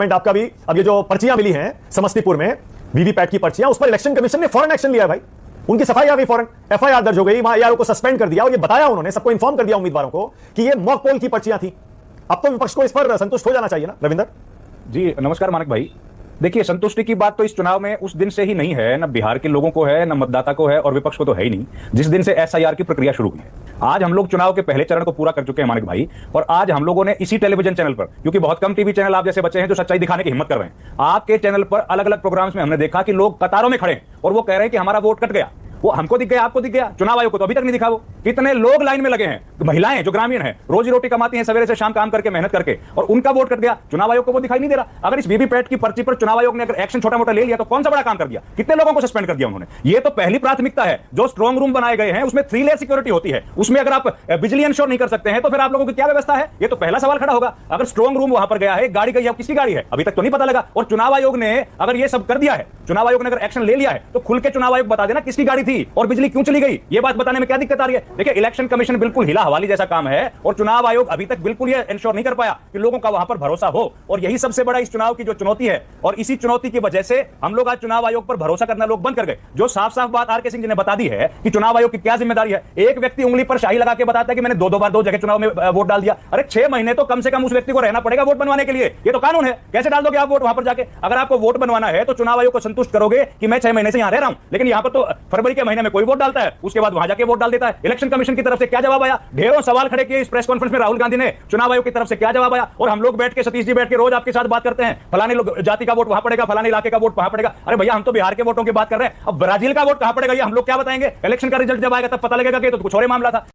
Statement आपका भी, अब ये जो पर्चियां मिली हैं समस्तीपुर में वीवीपैट की पर्चियां, उस पर इलेक्शन कमीशन ने फौरन एक्शन लिया भाई। उनकी सफाई आ गई, फौरन एफआईआर दर्ज हो गई, वहां एआरओ को सस्पेंड कर दिया और ये बताया उन्होंने, सबको इन्फॉर्म कर दिया उम्मीदवारों को कि ये मॉक पोल की पर्चियां थी। अब तो विपक्ष को इस पर संतुष्ट हो जाना चाहिए ना रविंदर जी। नमस्कार मानक भाई। देखिए, संतुष्टि की बात तो इस चुनाव में उस दिन से ही नहीं है, ना बिहार के लोगों को है, ना मतदाता को है, और विपक्ष को तो है ही नहीं, जिस दिन से एसआईआर की प्रक्रिया शुरू हुई है। आज हम लोग चुनाव के पहले चरण को पूरा कर चुके हैं मानिक भाई, और आज हम लोगों ने इसी टेलीविजन चैनल पर, क्योंकि बहुत कम टीवी चैनल आप जैसे बच्चे हैं जो सच्चाई दिखाने की हिम्मत कर रहे हैं, आपके चैनल पर अलग अलग प्रोग्राम्स में हमने देखा कि लोग कतारों में खड़े हैं और वो कह रहे हैं कि हमारा वोट कट गया। वो हमको दिख गया, आपको दिख गया, चुनाव आयोग को तो अभी तक नहीं दिखा। वो कितने लोग लाइन में लगे हैं, तो महिलाएं जो ग्रामीण हैं, रोजी रोटी कमाती हैं सवेरे से शाम काम करके, मेहनत करके, और उनका वोट कट गया, चुनाव आयोग को वो दिखाई नहीं दे रहा। अगर इस वीवीपैट की पर्ची पर चुनाव आयोग ने अगर एक्शन छोटा मोटा ले लिया तो कौन सा बड़ा काम कर दिया, कितने लोगों को सस्पेंड कर दिया उन्होंने। ये तो पहली प्राथमिकता है। जो स्ट्रॉन्ग रूम बनाए गए हैं उसमें 3 लेयर सिक्योरिटी होती है, उसमें अगर आप बिजली इंश्योर नहीं कर सकते हैं तो फिर आप लोगों की क्या व्यवस्था है, ये तो पहला सवाल खड़ा होगा। अगर स्ट्रॉन्ग रूम वहां पर गया है, गाड़ी गई, अब किसकी गाड़ी है अभी तक तो नहीं पता लगा। और चुनाव आयोग ने अगर ये सब कर दिया है, चुनाव आयोग ने अगर एक्शन ले लिया है, तो खुल के चुनाव आयोग बता देना किसकी गाड़ी थी और बिजली क्यों चली गई। ये बात बताने में क्या दिक्कत आ रही है। देखिए, इलेक्शन कमीशन बिल्कुल हिला हवाली जैसा काम है, और चुनाव आयोग अभी तक बिल्कुल ये इंश्योर नहीं कर पाया कि लोगों का वहां पर भरोसा हो, और यही सबसे बड़ा इस चुनाव की जो चुनौती है। और इसी चुनौती की वजह से हम लोग आज चुनाव आयोग पर भरोसा करना लोग बंद कर गए। जो साफ साफ बात आर के सिंह जी ने बता दी है कि चुनाव आयोग की क्या जिम्मेदारी है। एक व्यक्ति उंगली पर शाही लगा के बताता है कि मैंने 2 बार 2 जगह चुनाव में वोट डाल दिया। अरे 6 महीने तो कम से कम उस व्यक्ति को रहना पड़ेगा वोट बनवाने के लिए, ये तो कानून है। कैसे डाल दोगे आप वोट वहां पर जाके। अगर आपको वोट बनवाना है तो चुनाव आयोग को संतुष्ट करोगे कि मैं 6 महीने से यहां रह रहा हूं, लेकिन यहां पर तो फरवरी के महीने में कोई वोट डालता है, उसके बाद वहां जाके वोट डाल देता है। इलेक्शन कमीशन की तरफ से क्या जवाब आया, ढेरों सवाल खड़े किए इस प्रेस कॉन्फ्रेंस में राहुल गांधी ने, चुनाव आयोग की तरफ से क्या जवाब आया। और हम लोग बैठ के, सतीश जी बैठ के रोज आपके साथ बात करते हैं, फलाने लोग जाति का वोट वहां पड़ेगा, फलाने इलाके का वोट वहां पड़ेगा। अरे भैया, हम तो बिहार के वोटों की बात कर रहे हैं, अब ब्राजील का वोट कहां पड़ेगा ये हम लोग क्या बताएंगे। इलेक्शन का रिजल्ट जब आएगा तब पता लगेगा कि तो कुछ और मामला था।